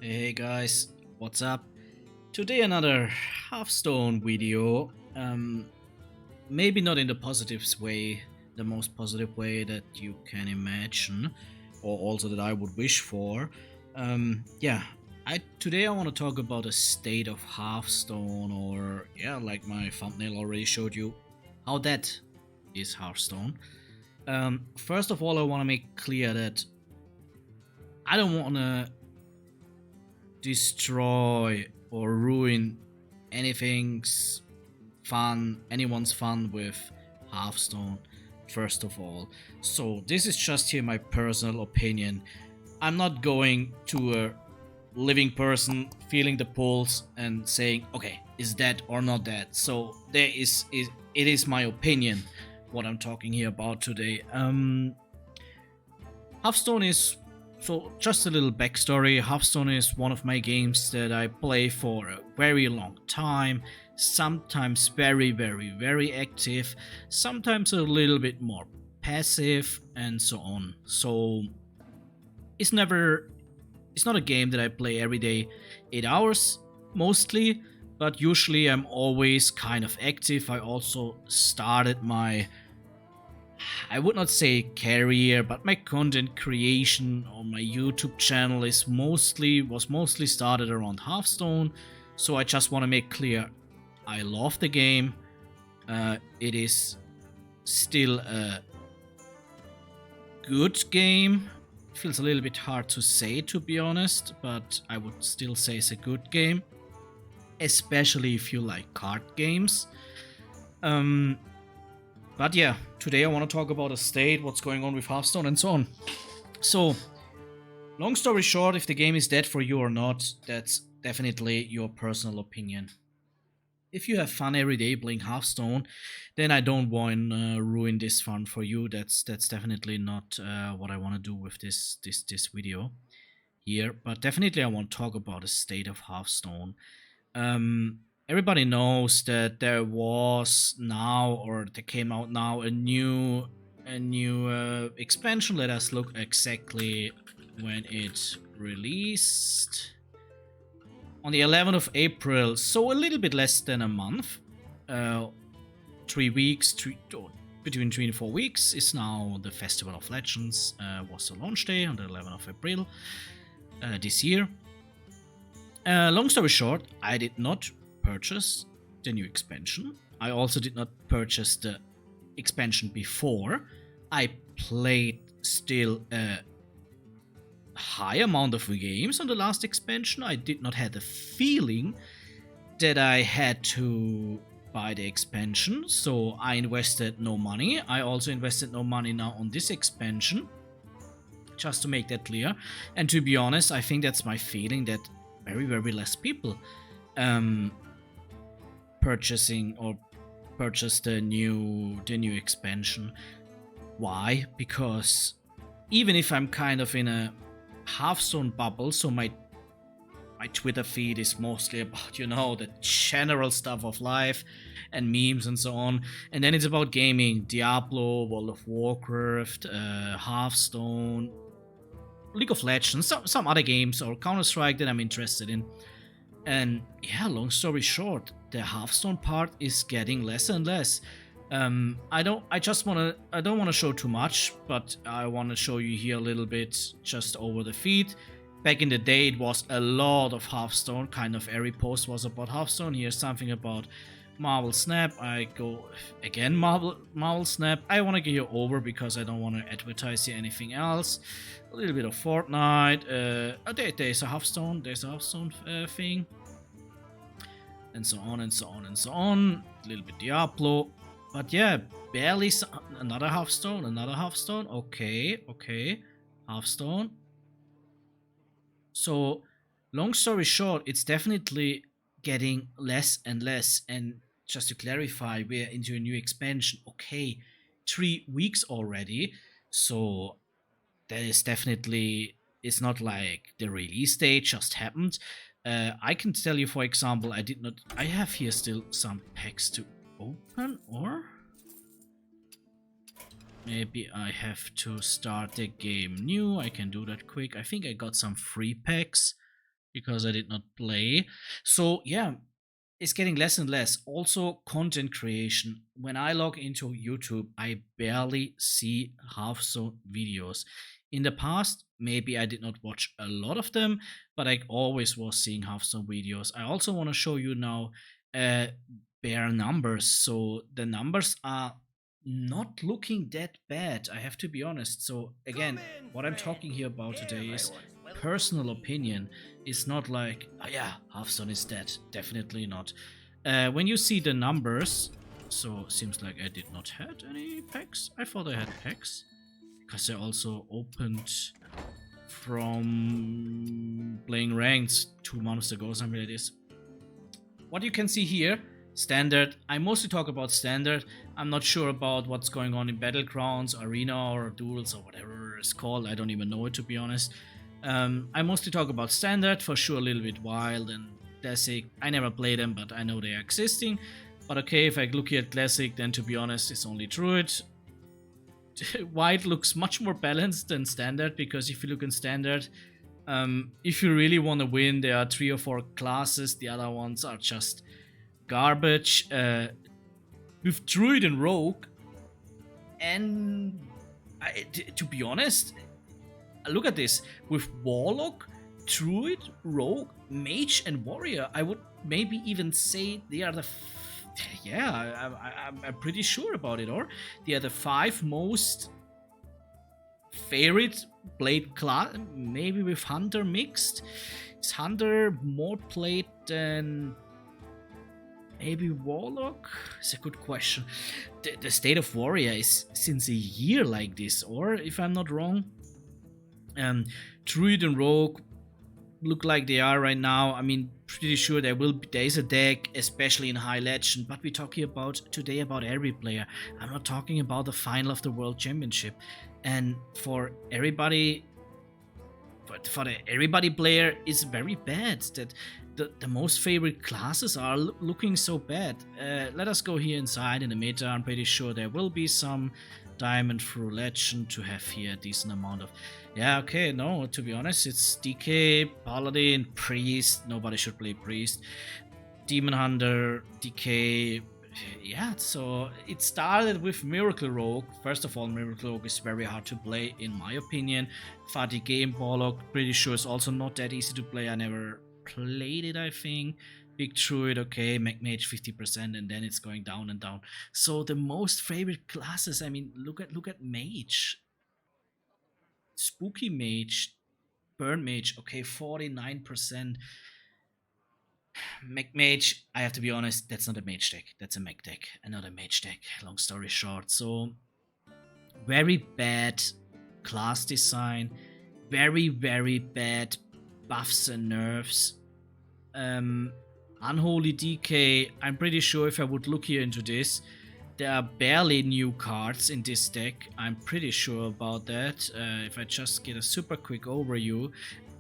Hey guys, what's up? Today another Hearthstone video. Maybe not in the positive way, the most positive way that you can imagine, or also that I would wish for. Yeah, today I want to talk about the state of Hearthstone, or yeah, like my thumbnail already showed you, how that is Hearthstone. First of all, I want to make clear that I don't want to destroy or ruin anything's fun, anyone's fun with Hearthstone, first of all. So this is just here my personal opinion. I'm not going to a living person feeling the pulse and saying, okay, is that or not that? So it is my opinion what I'm talking here about today. Hearthstone is, so just a little backstory, Hearthstone is one of my games that I play for a very long time, sometimes very active, sometimes a little bit more passive, and so on. So it's not a game that I play every day 8 hours mostly, but usually I'm always kind of active. I also started my, I would not say career, but my content creation on my YouTube channel was mostly started around Hearthstone. So I just want to make clear, I love the game. It is still a good game. It feels a little bit hard to say, to be honest, but I would still say it's a good game, especially if you like card games. But yeah, today I want to talk about the state, what's going on with Hearthstone, and so on. So, long story short, if the game is dead for you or not, that's definitely your personal opinion. If you have fun every day playing Hearthstone, then I don't want to ruin this fun for you. That's definitely not what I want to do with this video here. But definitely I want to talk about the state of Hearthstone. Everybody knows that there came out now a new expansion. Let us look exactly when it released. On the 11th of April, so a little bit less than a month. 3 weeks, between 3 and 4 weeks is now the Festival of Legends. Was the launch day on the 11th of April this year. Long story short, I did not purchase the new expansion. I also did not purchase the expansion before. I played still a high amount of games on the last expansion. I did not have the feeling that I had to buy the expansion, so I invested no money. I also invested no money now on this expansion, just to make that clear. And to be honest, I think that's my feeling, that very less people purchased the new expansion. Why? Because even if I'm kind of in a Hearthstone bubble, so my Twitter feed is mostly about, the general stuff of life and memes and so on, and then it's about gaming, Diablo, World of Warcraft, Hearthstone, League of Legends, some other games, or Counter-Strike that I'm interested in. And yeah, long story short, the Hearthstone part is getting less and less. I don't want to show too much, but I want to show you here a little bit just over the feed. Back in the day, it was a lot of Hearthstone. Kind of every post was about Hearthstone. Here's something about Marvel Snap. I go again, Marvel Snap. I want to get you over because I don't want to advertise here anything else. A little bit of Fortnite. There's a Hearthstone. Thing, and so on and so on and so on. A little bit Diablo. But yeah, barely another Hearthstone. Okay, Hearthstone. So, long story short, it's definitely getting less and less. And just to clarify, we're into a new expansion. Okay, 3 weeks already. So that is definitely, it's not like the release date just happened. I can tell you, for example, I have here still some packs to open, or Maybe I have to start the game new. I can do that quick. I think I got some free packs because I did not play. So yeah, it's getting less and less. Also, content creation. When I log into YouTube, I barely see Hearthstone videos. In the past, maybe I did not watch a lot of them, but I always was seeing Hearthstone videos. I also want to show you now bare numbers. So the numbers are not looking that bad, I have to be honest. So again, what I'm talking here about today is personal opinion. It's not like, oh yeah, Hearthstone is dead. Definitely not. When you see the numbers, so seems like I did not had any packs. I thought I had packs because I also opened from playing ranked 2 months ago, something like this. What you can see here, standard. I mostly talk about standard. I'm not sure about what's going on in battlegrounds, arena, or duels, or whatever it's called. I don't even know it, to be honest. I mostly talk about standard, for sure a little bit wild and classic. I never play them, but I know they are existing. But okay, if I look here at classic, then to be honest, it's only druid. White looks much more balanced than standard, because if you look in standard, if you really want to win, there are 3 or 4 classes. The other ones are just garbage. With druid and rogue, and to be honest, look at this. With warlock, druid, rogue, mage, and warrior, I would maybe even say they are the I'm pretty sure about it, or they are the 5 most favorite played class. Maybe with hunter mixed. Is hunter more played than maybe warlock? It's a good question. The state of warrior is since a year like this, or if I'm not wrong. Druid and rogue look like they are right now. I mean, pretty sure there is a deck, especially in high legend, but we're talking about today about every player. I'm not talking about the final of the world championship. And for everybody, for the everybody player is very bad that the most favorite classes are looking so bad. Let us go here inside in the meta. I'm pretty sure there will be some diamond through legend to have here a decent amount of. Yeah, okay, no, to be honest, it's DK, Paladin, Priest. Nobody should play Priest. Demon Hunter, DK. Yeah, so it started with Miracle Rogue. First of all, Miracle Rogue is very hard to play, in my opinion. Fatty Game Warlock, pretty sure it's also not that easy to play. I never played it, I think. Big Druid, okay, Mage 50%, and then it's going down and down. So the most favorite classes, I mean, look at Mage. Spooky Mage, Burn Mage, okay, 49%. Mage, I have to be honest, that's not a mage deck. That's a mech deck, another mage deck. Long story short, so very bad class design, very bad buffs and nerfs. Unholy DK. I'm pretty sure if I would look here into this, there are barely new cards in this deck. I'm pretty sure about that. If I just get a super quick overview.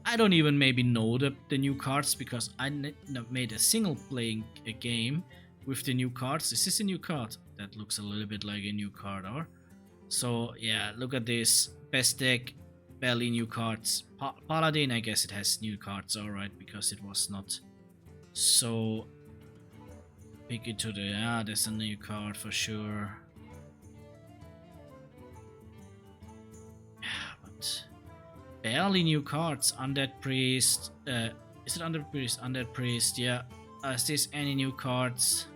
I don't even maybe know the new cards, because I made a single playing a game with the new cards. Is this a new card? That looks a little bit like a new card, or? So yeah, look at this. Best deck, barely new cards. Paladin, I guess it has new cards, alright, because it was not so big into the... Yeah, there's a new card for sure. Yeah, but... barely new cards. Undead Priest. Is it Undead Priest? Undead Priest, yeah. Is this any new cards?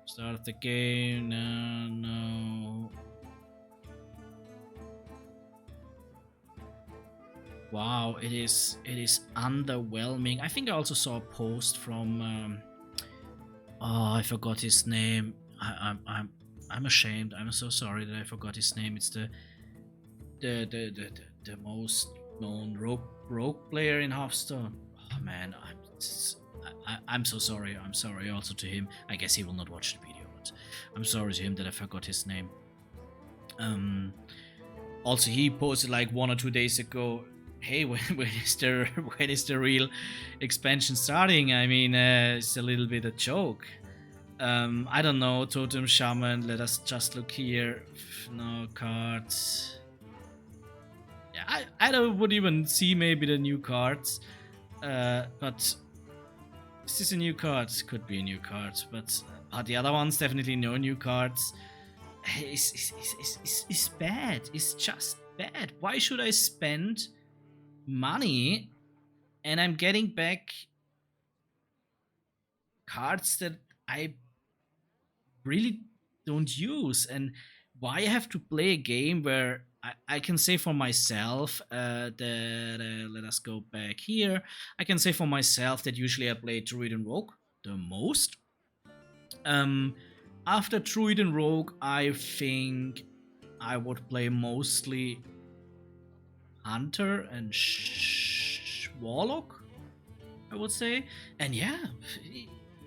Start of the game. No. Wow, it is underwhelming. I think I also saw a post from oh, I forgot his name. I'm ashamed. I'm so sorry that I forgot his name. It's the most known rogue player in Hearthstone. Oh man, I'm so sorry. I'm sorry also to him. I guess he will not watch the video, but I'm sorry to him that I forgot his name. Also, he posted like 1 or 2 days ago, hey, when is the real expansion starting? I mean, it's a little bit a joke. I don't know, Totem Shaman, let us just look here. No cards. Yeah, I don't would even see maybe the new cards. But is this a new card? Could be a new card, but the other ones definitely no new cards. It's bad. It's just bad. Why should I spend money and I'm getting back cards that I really don't use? And why I have to play a game where I can say for myself that let us go back here. I can say for myself that usually I play Druid and Rogue the most. After Druid and Rogue, I think I would play mostly Hunter and Warlock, I would say. And yeah,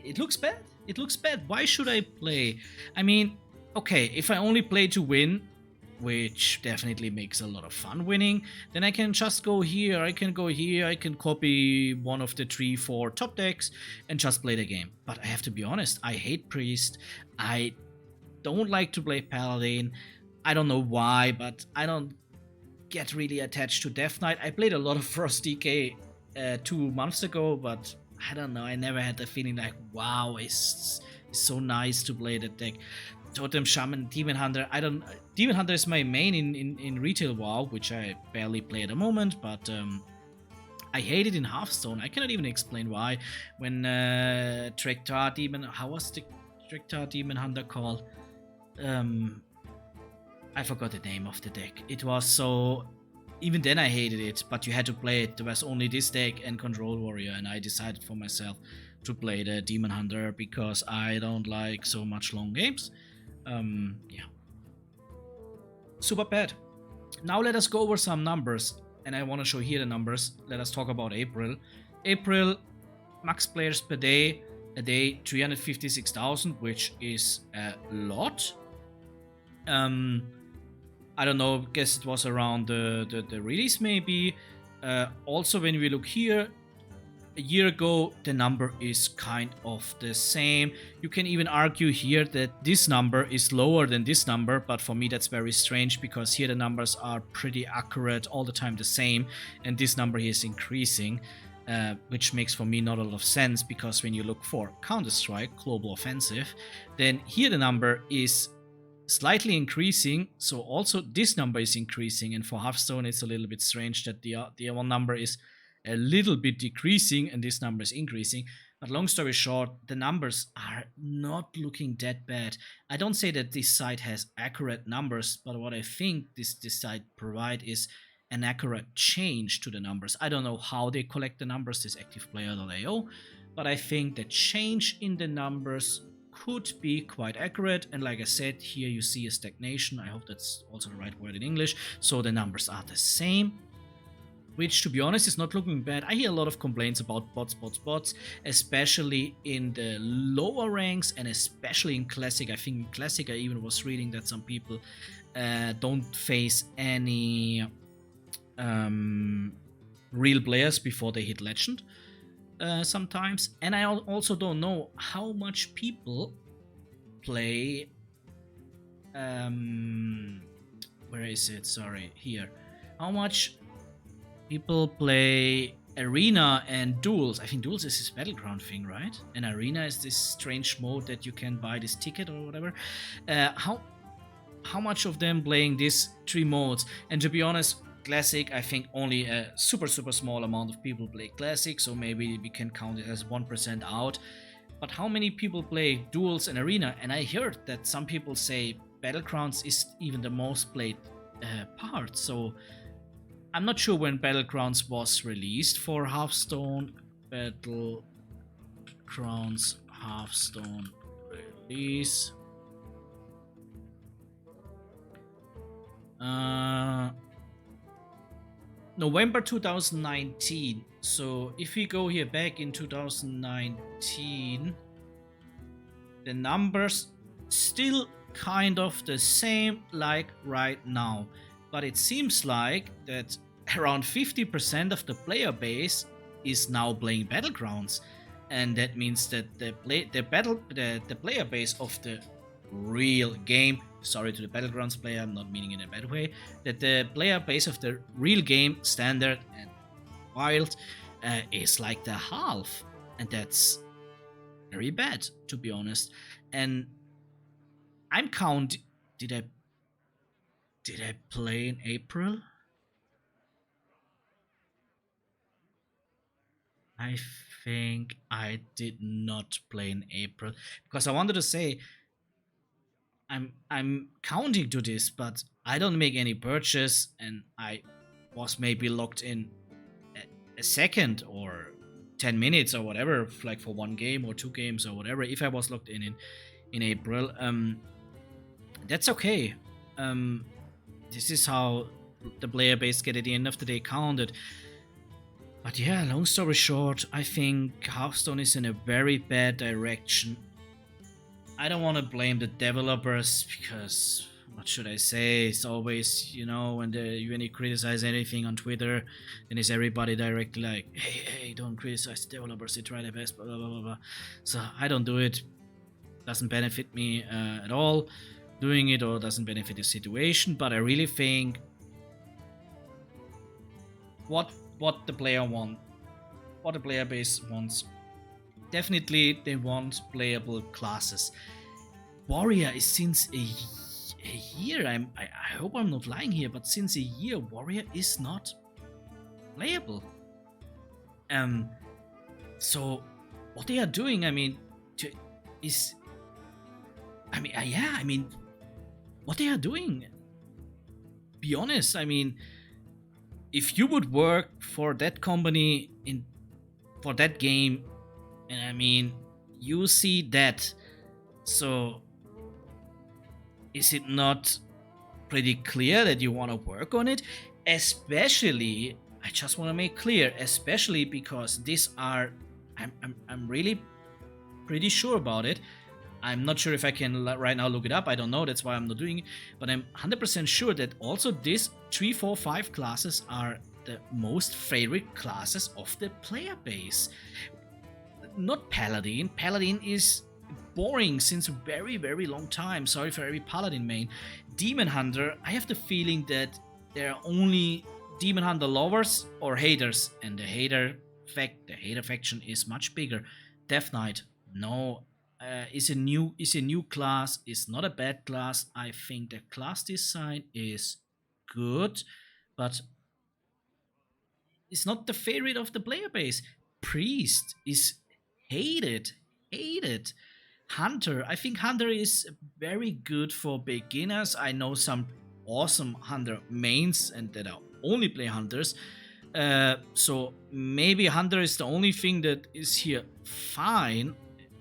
it looks bad. It looks bad. Why should I play? I mean, okay, if I only play to win, which definitely makes a lot of fun winning, then I can just go here, I can go here, I can copy one of the 3-4 top decks and just play the game. But I have to be honest, I hate Priest, I don't like to play Paladin, I don't know why, but I don't get really attached to Death Knight. I played a lot of Frost DK 2 months ago, but I don't know, I never had the feeling like, wow, it's so nice to play that deck. Totem Shaman, Demon Hunter. Demon Hunter is my main in retail WoW, which I barely play at the moment, but I hate it in Hearthstone. I cannot even explain why. When Trektar Demon, how was the Trektar Demon Hunter called? I forgot the name of the deck. It was so. Even then I hated it, but you had to play it. There was only this deck and Control Warrior, and I decided for myself to play the Demon Hunter because I don't like so much long games. Yeah. Super bad. Now let us go over some numbers, and I want to show here the numbers. Let us talk about April. April, max players per day, a day 356,000, which is a lot. I don't know, guess it was around the release maybe. Also, when we look here, a year ago, the number is kind of the same. You can even argue here that this number is lower than this number, but for me that's very strange because here the numbers are pretty accurate, all the time the same, and this number here is increasing, which makes for me not a lot of sense because when you look for Counter-Strike, Global Offensive, then here the number is slightly increasing, so also this number is increasing, and for Hearthstone it's a little bit strange that the one number is a little bit decreasing and this number is increasing. But long story short, the numbers are not looking that bad. I don't say that this site has accurate numbers, but what I think this site provide is an accurate change to the numbers. I don't know how they collect the numbers, this activeplayer.io, but I think the change in the numbers could be quite accurate. And like I said, here you see a stagnation. I hope that's also the right word in English. So the numbers are the same, which to be honest is not looking bad. I hear a lot of complaints about bots, especially in the lower ranks and especially in Classic. I think in Classic I even was reading that some people don't face any real players before they hit Legend sometimes. And I also don't know how much people play... where is it? Sorry, here. How much people play Arena and Duels. I think Duels is this battleground thing, right? And Arena is this strange mode that you can buy this ticket or whatever. How much of them playing these three modes? And to be honest, Classic, I think only a super small amount of people play Classic, so maybe we can count it as 1% out. But how many people play Duels and Arena? And I heard that some people say Battlegrounds is even the most played part, so I'm not sure when Battlegrounds was released for Hearthstone. Battlegrounds Hearthstone release. November 2019. So if we go here back in 2019, the numbers still kind of the same like right now. But it seems like that around 50% of the player base is now playing Battlegrounds. and that means that the player base of the real game, sorry to the Battlegrounds player, I'm not meaning in a bad way, that the player base of the real game, standard and wild, is like the half, and that's very bad, to be honest. And I'm count. Did I play in April? I think I did not play in April, because I wanted to say I'm counting to this, but I don't make any purchase, and I was maybe locked in a second or 10 minutes or whatever, like for one game or two games or whatever. If I was locked in April, that's okay. This is how the player base get at the end of the day counted. But yeah, long story short, I think Hearthstone is in a very bad direction. I don't want to blame the developers, because what should I say? It's always, when you criticize anything on Twitter, then it's everybody directly like, hey, don't criticize the developers, they try their best, blah, blah, blah, blah. So I don't do it. Doesn't benefit me at all doing it, or doesn't benefit the situation. But I really think what the player want, what the player base wants, definitely they want playable classes. Warrior is since a year, I hope I'm not lying here, but since a year Warrior is not playable. So what they are doing, what they are doing, be honest, if you would work for that company for that game, and you see that, so is it not pretty clear that you want to work on it? Especially, I just want to make clear, especially because these are, I'm really pretty sure about it. I'm not sure if I can right now look it up, I don't know, that's why I'm not doing it, but I'm 100% sure that also these 3, 4, 5 classes are the most favorite classes of the player base. Not Paladin. Paladin is boring since a very, very long time. Sorry for every Paladin main. Demon Hunter, I have the feeling that there are only Demon Hunter lovers or haters, and the hater faction is much bigger. Death Knight, no, is a new class. Is not a bad class. I think the class design is good, but it's not the favorite of the player base. Priest is hated. Hunter, I think Hunter is very good for beginners. I know some awesome Hunter mains and that are only play Hunters. So maybe Hunter is the only thing that is here fine.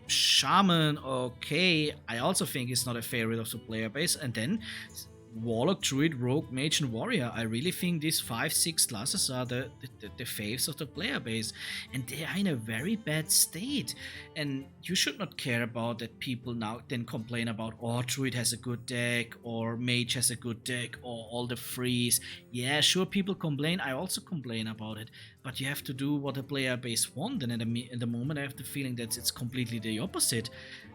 Shaman, okay, I also think it's not a favorite of the player base. And then Warlock, Druid, Rogue, Mage, and Warrior. I really think these 5-6 classes are the faves of the player base, and they are in a very bad state. And you should not care about that people now then complain about, oh, Druid has a good deck, or Mage has a good deck, or all the freeze. Yeah, sure, people complain. I also complain about it, but you have to do what the player base want. And at the moment, I have the feeling that it's completely the opposite.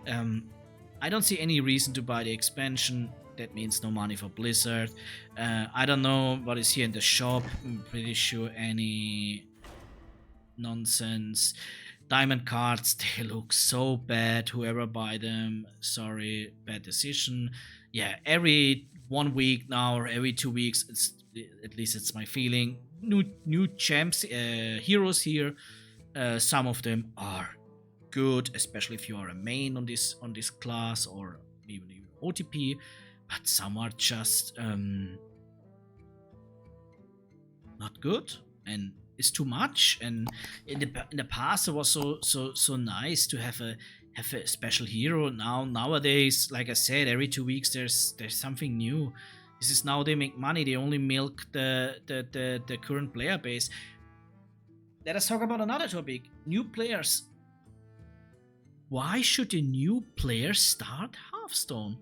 I don't see any reason to buy the expansion. That means no money for Blizzard. I don't know what is here in the shop. I'm pretty sure any nonsense. Diamond cards, they look so bad. Whoever buy them, sorry, bad decision. Yeah, every 1 week now or every 2 weeks, at least it's my feeling. New champs, heroes here. Some of them are good, especially if you are a main on this class or even OTP. But some are just not good, and it's too much. And in the past, it was so nice to have a special hero. Nowadays, like I said, every 2 weeks there's something new. This is now they make money. They only milk the current player base. Let us talk about another topic: new players. Why should a new player start Hearthstone?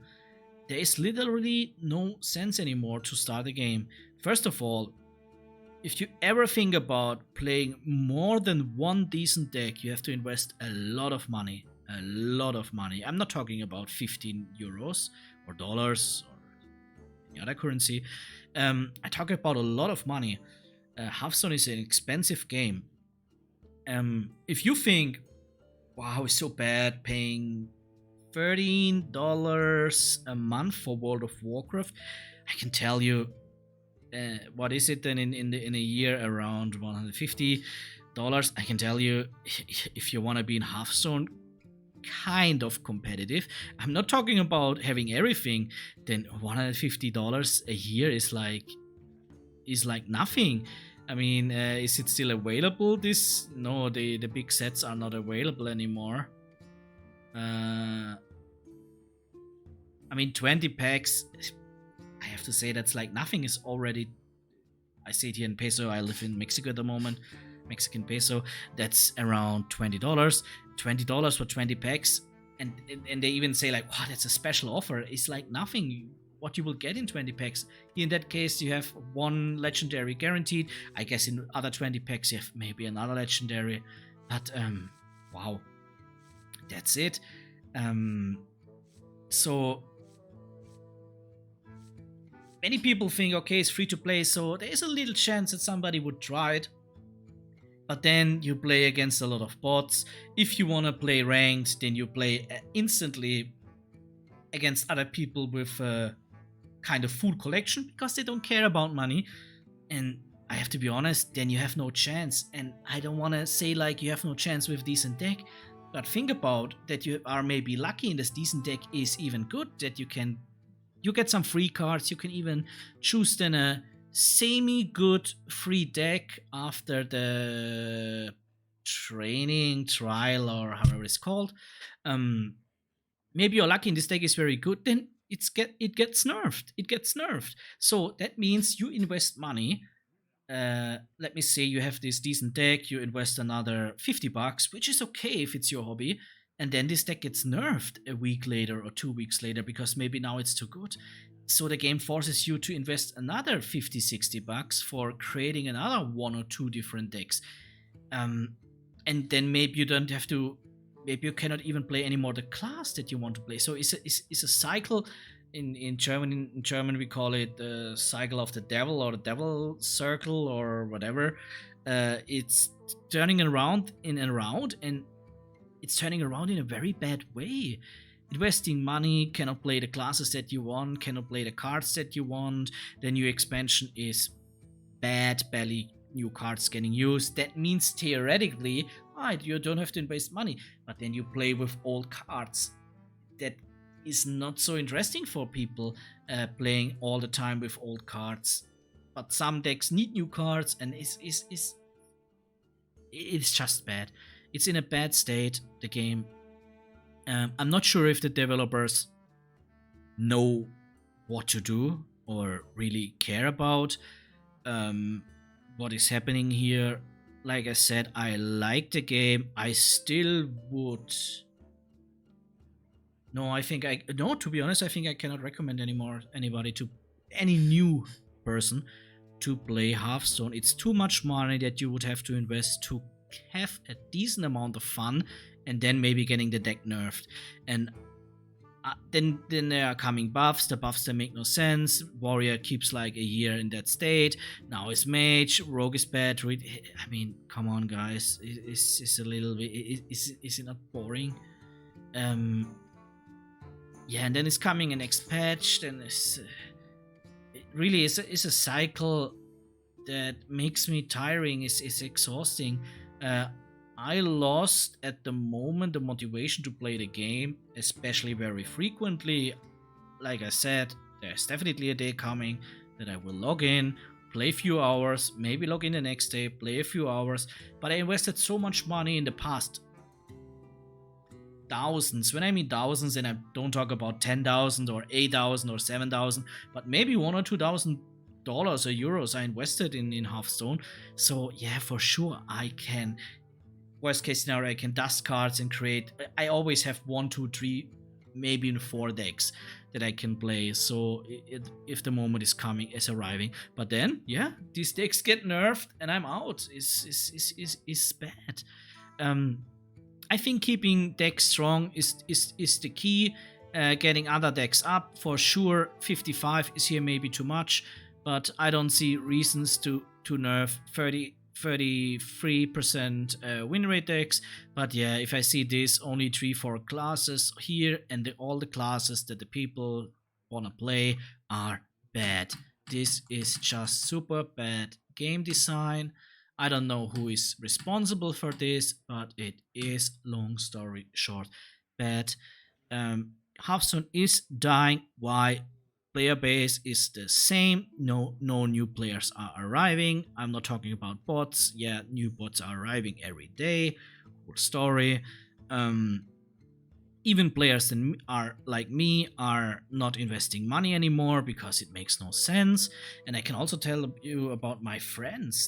There is literally no sense anymore to start a game. First of all, if you ever think about playing more than one decent deck, you have to invest a lot of money. A lot of money. I'm not talking about 15 euros or dollars or any other currency. I talk about a lot of money. Hearthstone is an expensive game. If you think, wow, it's so bad paying $13 a month for World of Warcraft, I can tell you, what is it then in a year, around $150. I can tell you, if you want to be in Hearthstone, kind of competitive. I'm not talking about having everything. Then $150 a year is like nothing. I mean, is it still available? No, the big sets are not available anymore. I mean, 20 packs. I have to say that's like nothing. Is already. I say it here in peso. I live in Mexico at the moment. Mexican peso. That's around $20. $20 for 20 packs, and they even say like, wow, that's a special offer. It's like nothing what you will get in 20 packs. In that case, you have one legendary guaranteed. I guess in other 20 packs you have maybe another legendary, but wow, that's it. So many people think, okay, it's free to play, so there's a little chance that somebody would try it. But then you play against a lot of bots. If you want to play ranked, then you play instantly against other people with a kind of full collection, because they don't care about money. And I have to be honest, then you have no chance. And I don't want to say like you have no chance with decent deck, but think about that you are maybe lucky and this decent deck is even good, that you get some free cards. You can even choose then a semi-good free deck after the training trial, or however it's called. Maybe you're lucky and this deck is very good, then it gets nerfed. So that means you invest money. Let me say you have this decent deck, you invest another $50, which is okay if it's your hobby, and then this deck gets nerfed a week later or 2 weeks later because maybe now it's too good. So the game forces you to invest another $50-$60 for creating another one or two different decks. And then maybe you don't have to, maybe you cannot even play anymore the class that you want to play. So it's a cycle. In German we call it the cycle of the devil, or the devil circle, or whatever. It's turning around and around, and it's turning around in a very bad way. Investing money, cannot play the classes that you want, cannot play the cards that you want. The new expansion is bad, barely new cards getting used. That means theoretically, right, you don't have to invest money, but then you play with old cards. That is not so interesting for people playing all the time with old cards. But some decks need new cards, and it's just bad. It's in a bad state, the game. I'm not sure if the developers know what to do or really care about what is happening here. Like I said, I like the game. I still would. To be honest, I think I cannot recommend any new person to play Hearthstone. It's too much money that you would have to invest to have a decent amount of fun, and then maybe getting the deck nerfed. And then there are coming buffs. The buffs that make no sense. Warrior keeps like a year in that state. Now it's Mage. Rogue is bad. I mean, come on, guys. It's a little bit. Is it not boring? Yeah, and then it's coming a next patch. Then it really is a cycle that makes me tiring. It's exhausting. I lost at the moment the motivation to play the game, especially very frequently. Like I said, there's definitely a day coming that I will log in, play a few hours, maybe log in the next day, play a few hours. But I invested so much money in the past. Thousands. When I mean thousands, and I don't talk about 10,000 or 8,000 or 7,000, but maybe $1,000 or $2,000 or euros I invested in Hearthstone. So yeah, for sure I can. Worst case scenario, I can dust cards and create. I always have 1, 2, 3 maybe in 4 decks that I can play. So if the moment is arriving, but then yeah, these decks get nerfed and I'm out. Is bad. I think keeping decks strong is the key. Getting other decks up for sure. 55 is here maybe too much, but I don't see reasons to nerf 33% win rate decks. But yeah, if I see this only 3-4 classes here, and all the classes that the people wanna play are bad. This is just super bad game design. I don't know who is responsible for this, but it is, long story short, bad. Hearthstone is dying. Why? Player base is the same. No new players are arriving. I'm not talking about bots. Yeah, new bots are arriving every day. Cool story. Even players that are like me are not investing money anymore because it makes no sense. And I can also tell you about my friends.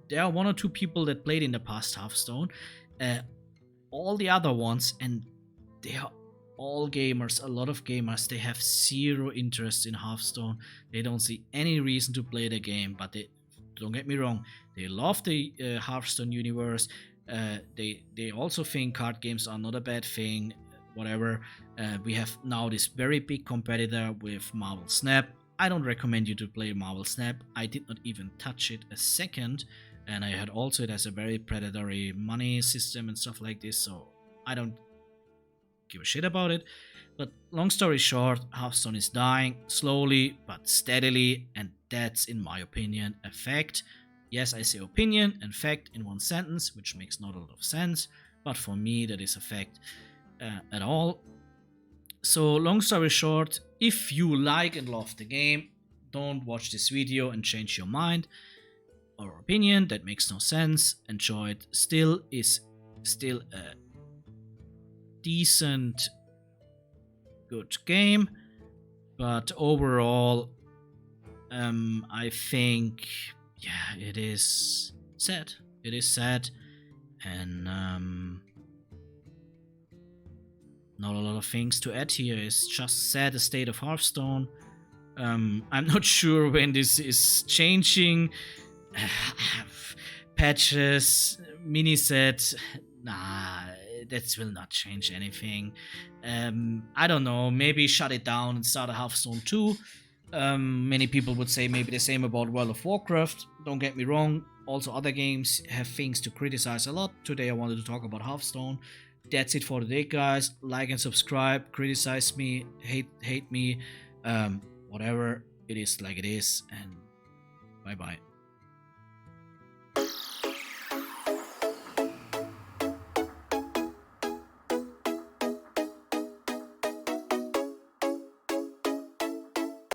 There are 1 or 2 people that played in the past Hearthstone. All the other ones, and they are all gamers, a lot of gamers, they have zero interest in Hearthstone. They don't see any reason to play the game, but they, don't get me wrong, they love the Hearthstone universe. They also think card games are not a bad thing, whatever. We have now this very big competitor with Marvel Snap. I don't recommend you to play Marvel Snap. I did not even touch it a second, and I heard also it has a very predatory money system and stuff like this, so I don't give a shit about it. But long story short, Hearthstone is dying slowly but steadily, and that's, in my opinion, a fact. Yes, I say opinion and fact in one sentence, which makes not a lot of sense, but for me that is a fact at all. So long story short, if you like and love the game, don't watch this video and change your mind or opinion. That makes no sense. Enjoy it. Still a decent, good game, but overall, I think, yeah, it is sad. It is sad, and not a lot of things to add here. It's just sad, the state of Hearthstone. I'm not sure when this is changing. Patches, mini set, nah, that will not change anything. I don't know, maybe shut it down and start a Hearthstone 2. Many people would say maybe the same about World of Warcraft. Don't get me wrong, also other games have things to criticize a lot. Today I wanted to talk about Hearthstone. That's it for today, guys. Like and subscribe, criticize me, hate me, whatever. It is like it is, and bye bye.